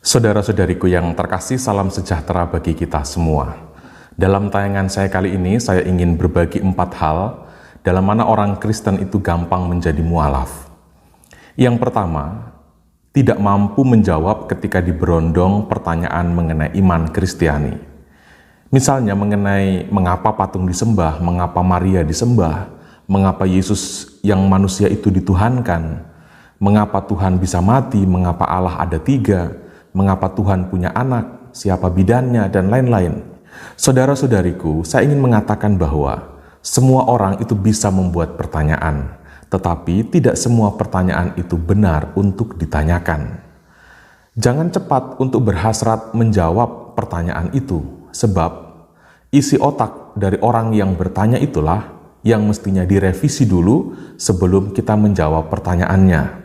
Saudara-saudariku yang terkasih, salam sejahtera bagi kita semua. Dalam tayangan saya kali ini, saya ingin berbagi 4 hal dalam mana orang Kristen itu gampang menjadi mualaf. Yang pertama, tidak mampu menjawab ketika diberondong pertanyaan mengenai iman Kristiani. Misalnya mengenai mengapa patung disembah, mengapa Maria disembah, mengapa Yesus yang manusia itu dituhankan, mengapa Tuhan bisa mati, mengapa Allah ada 3, mengapa Tuhan punya anak, siapa bidannya, dan lain-lain. Saudara-saudariku, saya ingin mengatakan bahwa semua orang itu bisa membuat pertanyaan, tetapi tidak semua pertanyaan itu benar untuk ditanyakan. Jangan cepat untuk berhasrat menjawab pertanyaan itu, sebab isi otak dari orang yang bertanya itulah yang mestinya direvisi dulu sebelum kita menjawab pertanyaannya.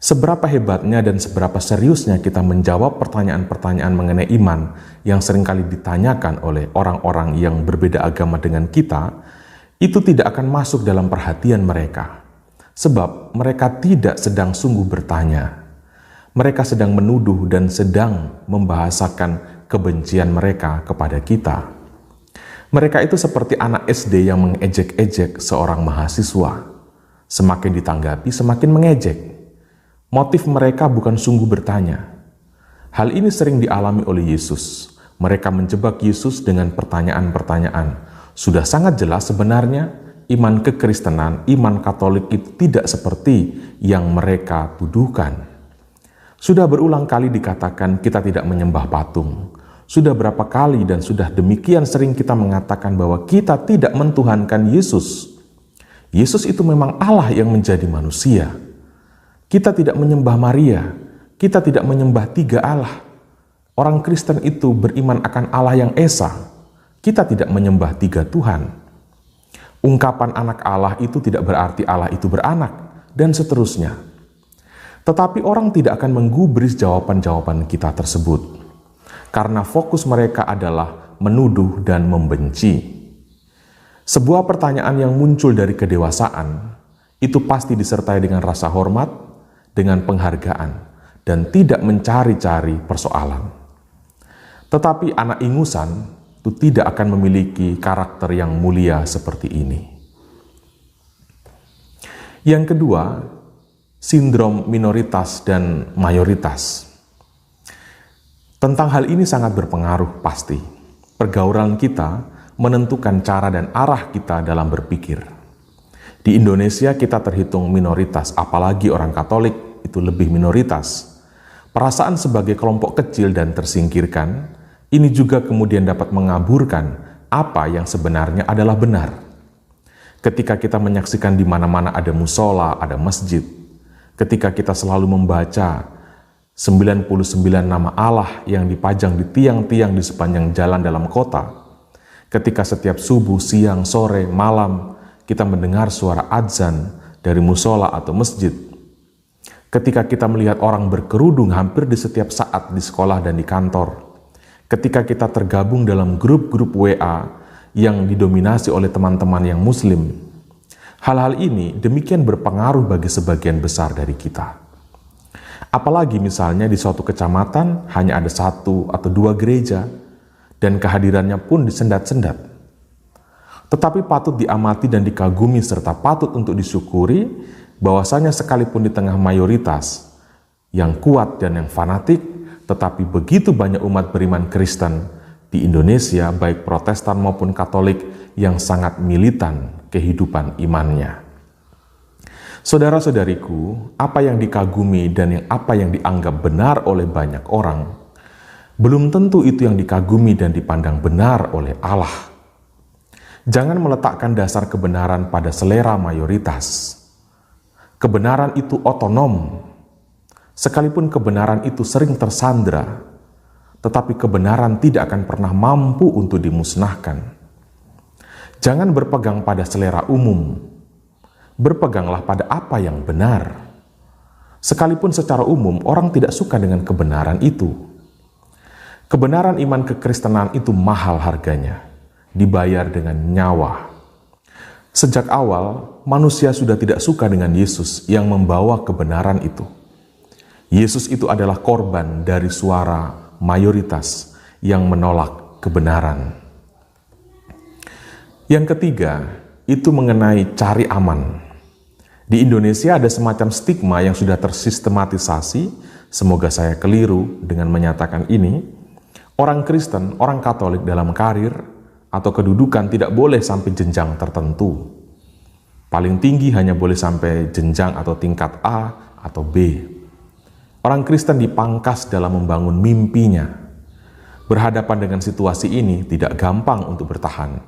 Seberapa hebatnya dan seberapa seriusnya kita menjawab pertanyaan-pertanyaan mengenai iman yang seringkali ditanyakan oleh orang-orang yang berbeda agama dengan kita, itu tidak akan masuk dalam perhatian mereka. Sebab mereka tidak sedang sungguh bertanya. Mereka sedang menuduh dan sedang membahasakan kebencian mereka kepada kita. Mereka itu seperti anak SD yang mengejek-ejek seorang mahasiswa. Semakin ditanggapi, semakin mengejek. Motif mereka bukan sungguh bertanya. Hal ini sering dialami oleh Yesus. Mereka menjebak Yesus dengan pertanyaan-pertanyaan. Sudah sangat jelas sebenarnya iman kekristenan, iman Katolik itu tidak seperti yang mereka tuduhkan. Sudah berulang kali dikatakan kita tidak menyembah patung. Sudah berapa kali dan sudah demikian sering kita mengatakan bahwa kita tidak mentuhankan Yesus. Yesus itu memang Allah yang menjadi manusia. Kita tidak menyembah Maria, kita tidak menyembah 3 Allah. Orang Kristen itu beriman akan Allah yang Esa. Kita tidak menyembah 3 Tuhan. Ungkapan anak Allah itu tidak berarti Allah itu beranak, dan seterusnya. Tetapi orang tidak akan menggubris jawaban-jawaban kita tersebut, karena fokus mereka adalah menuduh dan membenci. Sebuah pertanyaan yang muncul dari kedewasaan, itu pasti disertai dengan rasa hormat, dengan penghargaan, dan tidak mencari-cari persoalan. Tetapi anak ingusan itu tidak akan memiliki karakter yang mulia seperti ini. Yang kedua, sindrom minoritas dan mayoritas. Tentang hal ini sangat berpengaruh pasti. Pergaulan kita menentukan cara dan arah kita dalam berpikir. Di Indonesia kita terhitung minoritas, apalagi orang Katolik itu lebih minoritas. Perasaan sebagai kelompok kecil dan tersingkirkan, ini juga kemudian dapat mengaburkan apa yang sebenarnya adalah benar. Ketika kita menyaksikan di mana-mana ada musola, ada masjid, ketika kita selalu membaca 99 nama Allah yang dipajang di tiang-tiang di sepanjang jalan dalam kota, ketika setiap subuh, siang, sore, malam, kita mendengar suara adzan dari musola atau masjid. Ketika kita melihat orang berkerudung hampir di setiap saat di sekolah dan di kantor. Ketika kita tergabung dalam grup-grup WA yang didominasi oleh teman-teman yang muslim. Hal-hal ini demikian berpengaruh bagi sebagian besar dari kita. Apalagi misalnya di suatu kecamatan hanya ada 1 atau 2 gereja dan kehadirannya pun disendat-sendat. Tetapi patut diamati dan dikagumi serta patut untuk disyukuri bahwasanya sekalipun di tengah mayoritas yang kuat dan yang fanatik, tetapi begitu banyak umat beriman Kristen di Indonesia, baik Protestan maupun Katolik, yang sangat militan kehidupan imannya. Saudara-saudariku, apa yang dikagumi dan apa yang dianggap benar oleh banyak orang, belum tentu itu yang dikagumi dan dipandang benar oleh Allah. Jangan meletakkan dasar kebenaran pada selera mayoritas. Kebenaran itu otonom. Sekalipun kebenaran itu sering tersandra, tetapi kebenaran tidak akan pernah mampu untuk dimusnahkan. Jangan berpegang pada selera umum. Berpeganglah pada apa yang benar. Sekalipun secara umum orang tidak suka dengan kebenaran itu. Kebenaran iman kekristenan itu mahal harganya. Dibayar dengan nyawa. Sejak awal, manusia sudah tidak suka dengan Yesus yang membawa kebenaran itu. Yesus itu adalah korban dari suara mayoritas yang menolak kebenaran. Yang ketiga, itu mengenai cari aman. Di Indonesia ada semacam stigma yang sudah tersistematisasi, semoga saya keliru dengan menyatakan ini, orang Kristen, orang Katolik dalam karir atau kedudukan tidak boleh sampai jenjang tertentu. Paling tinggi hanya boleh sampai jenjang atau tingkat A atau B. Orang Kristen dipangkas dalam membangun mimpinya. Berhadapan dengan situasi ini tidak gampang untuk bertahan.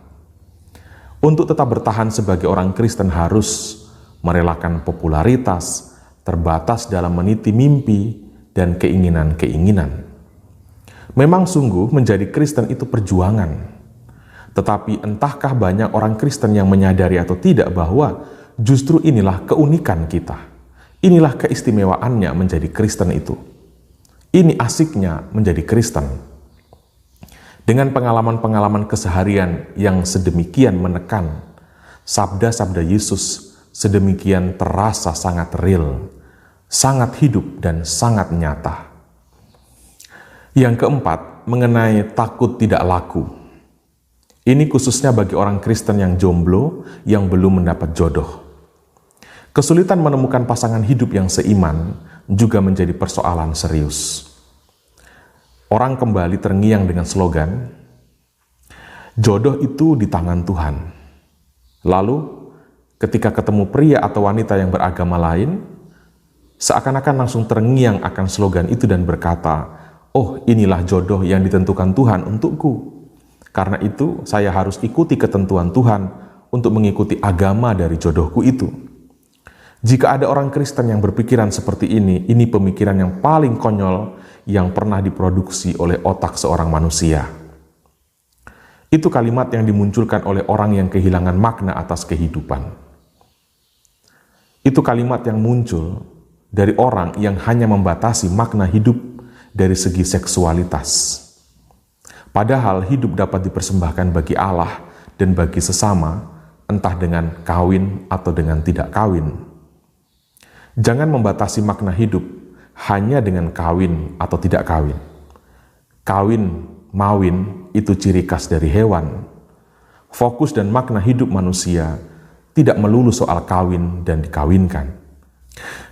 Untuk tetap bertahan sebagai orang Kristen harus merelakan popularitas, terbatas dalam meniti mimpi dan keinginan-keinginan. Memang sungguh menjadi Kristen itu perjuangan. Tetapi entahkah banyak orang Kristen yang menyadari atau tidak bahwa justru inilah keunikan kita. Inilah keistimewaannya menjadi Kristen itu. Ini asiknya menjadi Kristen. Dengan pengalaman-pengalaman keseharian yang sedemikian menekan, sabda-sabda Yesus sedemikian terasa sangat real, sangat hidup dan sangat nyata. Yang keempat, mengenai takut tidak laku. Ini khususnya bagi orang Kristen yang jomblo, yang belum mendapat jodoh. Kesulitan menemukan pasangan hidup yang seiman juga menjadi persoalan serius. Orang kembali terngiang dengan slogan, jodoh itu di tangan Tuhan. Lalu, ketika ketemu pria atau wanita yang beragama lain, seakan-akan langsung terngiang akan slogan itu dan berkata, oh inilah jodoh yang ditentukan Tuhan untukku. Karena itu, saya harus ikuti ketentuan Tuhan untuk mengikuti agama dari jodohku itu. Jika ada orang Kristen yang berpikiran seperti ini pemikiran yang paling konyol yang pernah diproduksi oleh otak seorang manusia. Itu kalimat yang dimunculkan oleh orang yang kehilangan makna atas kehidupan. Itu kalimat yang muncul dari orang yang hanya membatasi makna hidup dari segi seksualitas. Padahal hidup dapat dipersembahkan bagi Allah dan bagi sesama, entah dengan kawin atau dengan tidak kawin. Jangan membatasi makna hidup hanya dengan kawin atau tidak kawin. Kawin, mawin itu ciri khas dari hewan. Fokus dan makna hidup manusia tidak melulu soal kawin dan dikawinkan.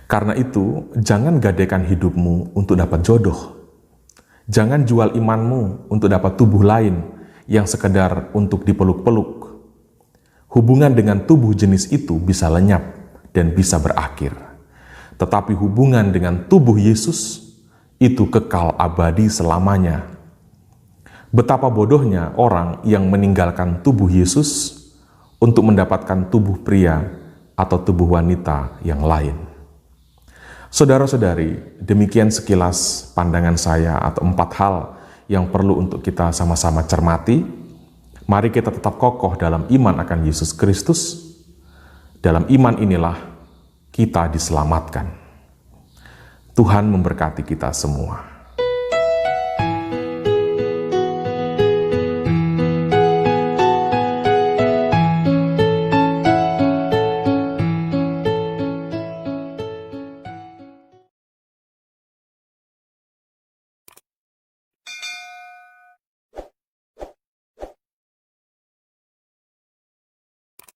Karena itu, jangan gadaikan hidupmu untuk dapat jodoh. Jangan jual imanmu untuk dapat tubuh lain yang sekedar untuk dipeluk-peluk. Hubungan dengan tubuh jenis itu bisa lenyap dan bisa berakhir. Tetapi hubungan dengan tubuh Yesus itu kekal abadi selamanya. Betapa bodohnya orang yang meninggalkan tubuh Yesus untuk mendapatkan tubuh pria atau tubuh wanita yang lain. Saudara-saudari, demikian sekilas pandangan saya atau 4 hal yang perlu untuk kita sama-sama cermati. Mari kita tetap kokoh dalam iman akan Yesus Kristus. Dalam iman inilah kita diselamatkan. Tuhan memberkati kita semua.